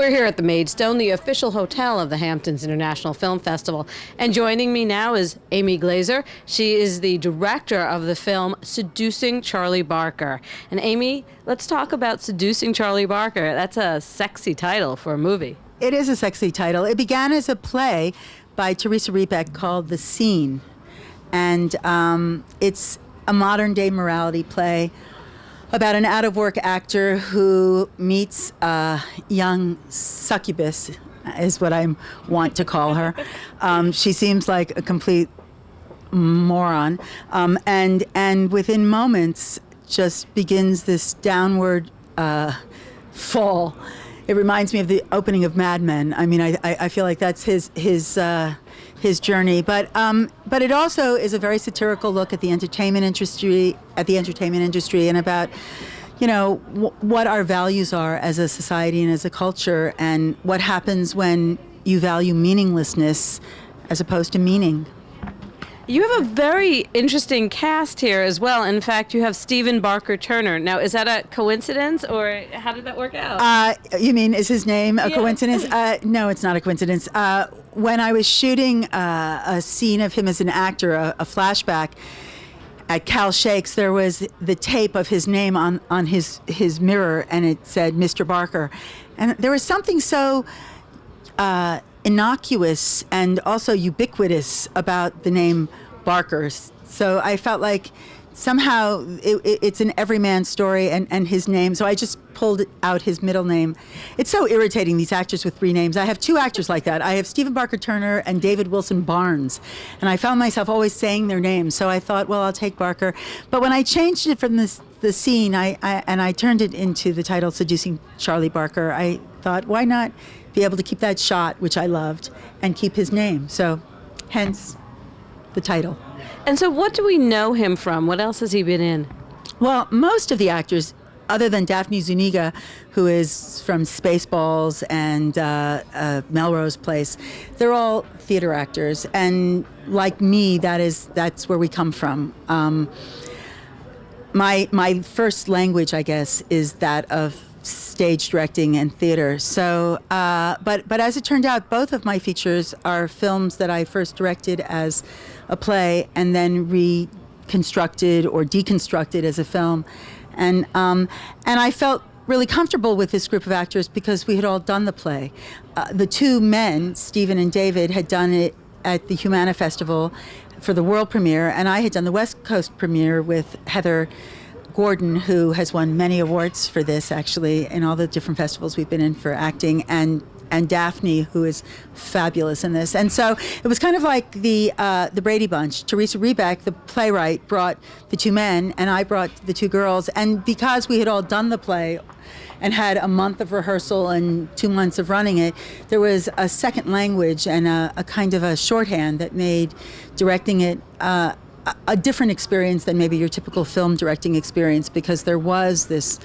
We're here at the Maidstone, the official hotel of the Hamptons International Film Festival. And joining me now is Amy Glazer. She is the director of the film Seducing Charlie Barker. And Amy, let's talk about Seducing Charlie Barker. That's a sexy title for a movie. It is a sexy title. It began as a play by Teresa Rebeck called The Scene. And it's a modern-day morality play about an out-of-work actor who meets a young succubus, is what I want to call her. She seems like a complete moron, and within moments just begins this downward fall. It reminds me of the opening of Mad Men. I mean, I feel like that's his journey, but it also is a very satirical look at the entertainment industry, and about, you know, what our values are as a society and as a culture, and what happens when you value meaninglessness as opposed to meaning. You have a very interesting cast here as well. In fact, you have Stephen Barker Turner. Now, is that a coincidence, or how did that work out? You mean, is his name a coincidence? No, it's not a coincidence. When I was shooting a scene of him as an actor, a flashback, at Cal Shakes, there was the tape of his name on his mirror, and it said Mr. Barker. And there was something so innocuous and also ubiquitous about the name Barker. So I felt like somehow it's an everyman story and his name. So I just pulled out his middle name. It's so irritating, these actors with three names. I have two actors like that. I have Stephen Barker Turner and David Wilson Barnes. And I found myself always saying their names. So I thought, well, I'll take Barker. But when I changed it from the scene, I turned it into the title Seducing Charlie Barker, I thought, why not be able to keep that shot, which I loved, and keep his name? So hence the title. And so what do we know him from? What else has he been in? Well, most of the actors, other than Daphne Zuniga, who is from Spaceballs and Melrose Place, they're all theater actors. And like me, that's where we come from. My first language, I guess, is that of stage directing and theater. So, but as it turned out, both of my features are films that I first directed as a play and then reconstructed or deconstructed as a film. And I felt really comfortable with this group of actors because we had all done the play. The two men, Stephen and David, had done it at the Humana Festival for the world premiere, and I had done the West Coast premiere with Heather Gordon, who has won many awards for this, actually, in all the different festivals we've been in for acting, and Daphne, who is fabulous in this. And so it was kind of like the Brady Bunch. Teresa Rebeck, the playwright, brought the two men, and I brought the two girls. And because we had all done the play and had a month of rehearsal and 2 months of running it, there was a second language and a kind of a shorthand that made directing it a different experience than maybe your typical film directing experience, because there was this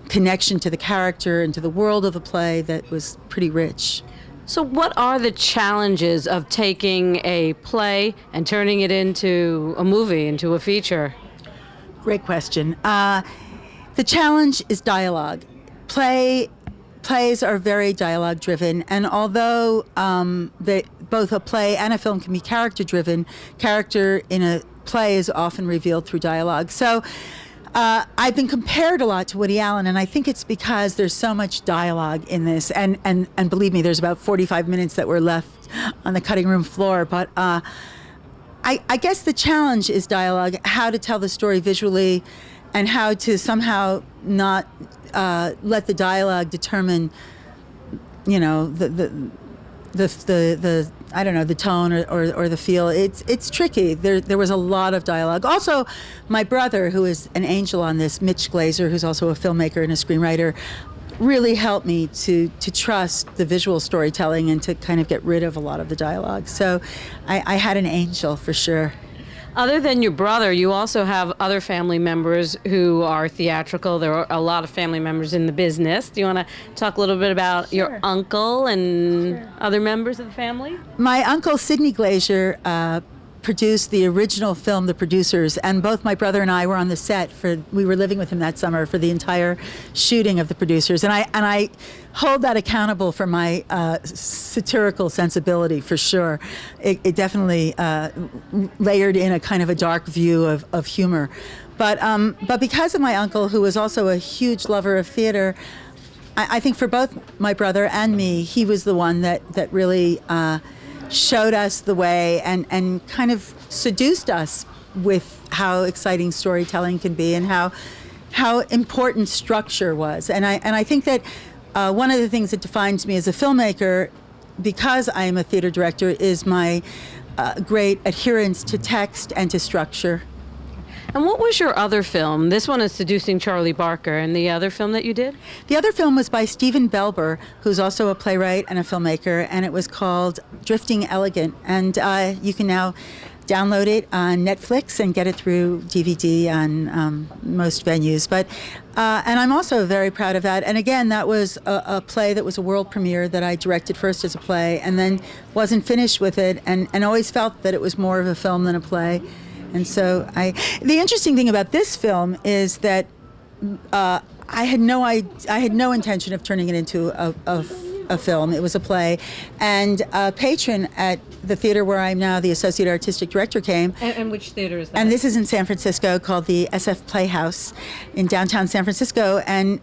connection to the character and to the world of the play that was pretty rich. So what are the challenges of taking a play and turning it into a movie, into a feature? Great question. The challenge is dialogue. Plays are very dialogue driven, and although both a play and a film can be character driven, character in a play is often revealed through dialogue. So I've been compared a lot to Woody Allen, and I think it's because there's so much dialogue in this, and believe me, there's about 45 minutes that were left on the cutting room floor. But I guess the challenge is dialogue, how to tell the story visually, and how to somehow not let the dialogue determine, you know, the I don't know, the tone or the feel. It's tricky. There was a lot of dialogue. Also, my brother, who is an angel on this, Mitch Glazer, who's also a filmmaker and a screenwriter, really helped me to trust the visual storytelling and to kind of get rid of a lot of the dialogue. So I had an angel for sure. Other than your brother, you also have other family members who are theatrical. There are a lot of family members in the business. Do you want to talk a little bit about your uncle and other members of the family? My uncle, Sidney Glazer, produced the original film, The Producers, and both my brother and I were on the set we were living with him that summer for the entire shooting of The Producers. And I hold that accountable for my satirical sensibility, for sure. It definitely layered in a kind of a dark view of humor. But because of my uncle, who was also a huge lover of theater, I think for both my brother and me, he was the one that really showed us the way and kind of seduced us with how exciting storytelling can be and how important structure was. And I think that one of the things that defines me as a filmmaker, because I am a theater director, is my great adherence to text and to structure. And what was your other film? This one is Seducing Charlie Barker, and the other film that you did? The other film was by Stephen Belber, who's also a playwright and a filmmaker, and it was called Drifting Elegant. And you can now download it on Netflix and get it through DVD on most venues. And I'm also very proud of that. And again, that was a play that was a world premiere that I directed first as a play and then wasn't finished with it and always felt that it was more of a film than a play. And so the interesting thing about this film is that I had no intention of turning it into a film. It was a play, and a patron at the theater where I'm now the associate artistic director came. And which theater is that? And this is in San Francisco, called the SF Playhouse in downtown San Francisco. And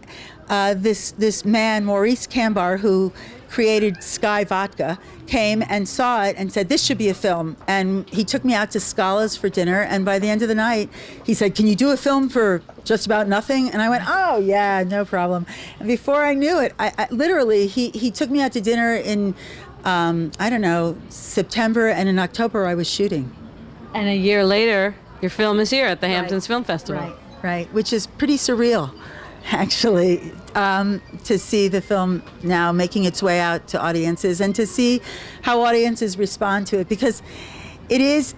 this man, Maurice Kambar, who created Sky Vodka, came and saw it and said, this should be a film. And he took me out to Scala's for dinner, and by the end of the night, he said, can you do a film for just about nothing? And I went, oh yeah, no problem. And before I knew it, I literally, he took me out to dinner in, I don't know, September, and in October I was shooting. And a year later, your film is here at the Hamptons Film Festival. Right, which is pretty surreal, actually, to see the film now making its way out to audiences and to see how audiences respond to it, because it is,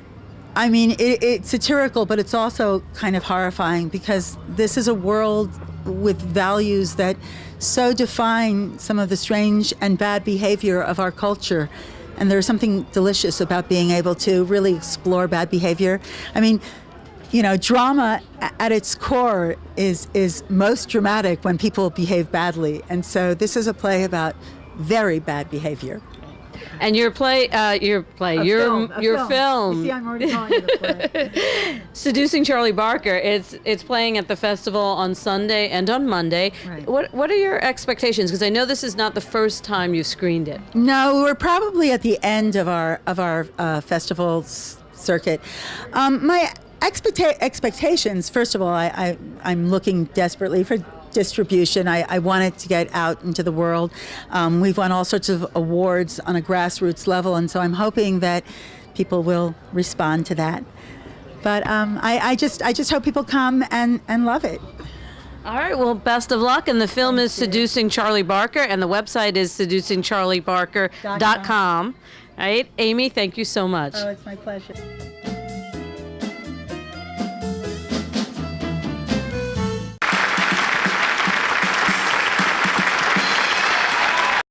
I mean, it's satirical, but it's also kind of horrifying, because this is a world with values that so define some of the strange and bad behavior of our culture. And there's something delicious about being able to really explore bad behavior. I mean, you know, drama at its core is most dramatic when people behave badly. And so this is a play about very bad behavior. And your film. You see, I'm already calling it a play. Seducing Charlie Barker. It's playing at the festival on Sunday and on Monday. Right. What are your expectations? Because I know this is not the first time you've screened it. No, we're probably at the end of our festival circuit. My expectations, first of all, I'm looking desperately for distribution. I want it to get out into the world. We've won all sorts of awards on a grassroots level, and so I'm hoping that people will respond to that. But I just hope people come and love it. All right, well, best of luck. And the film is Seducing Charlie Barker, and the website is seducingcharliebarker.com. All right, Amy, thank you so much. Oh, it's my pleasure.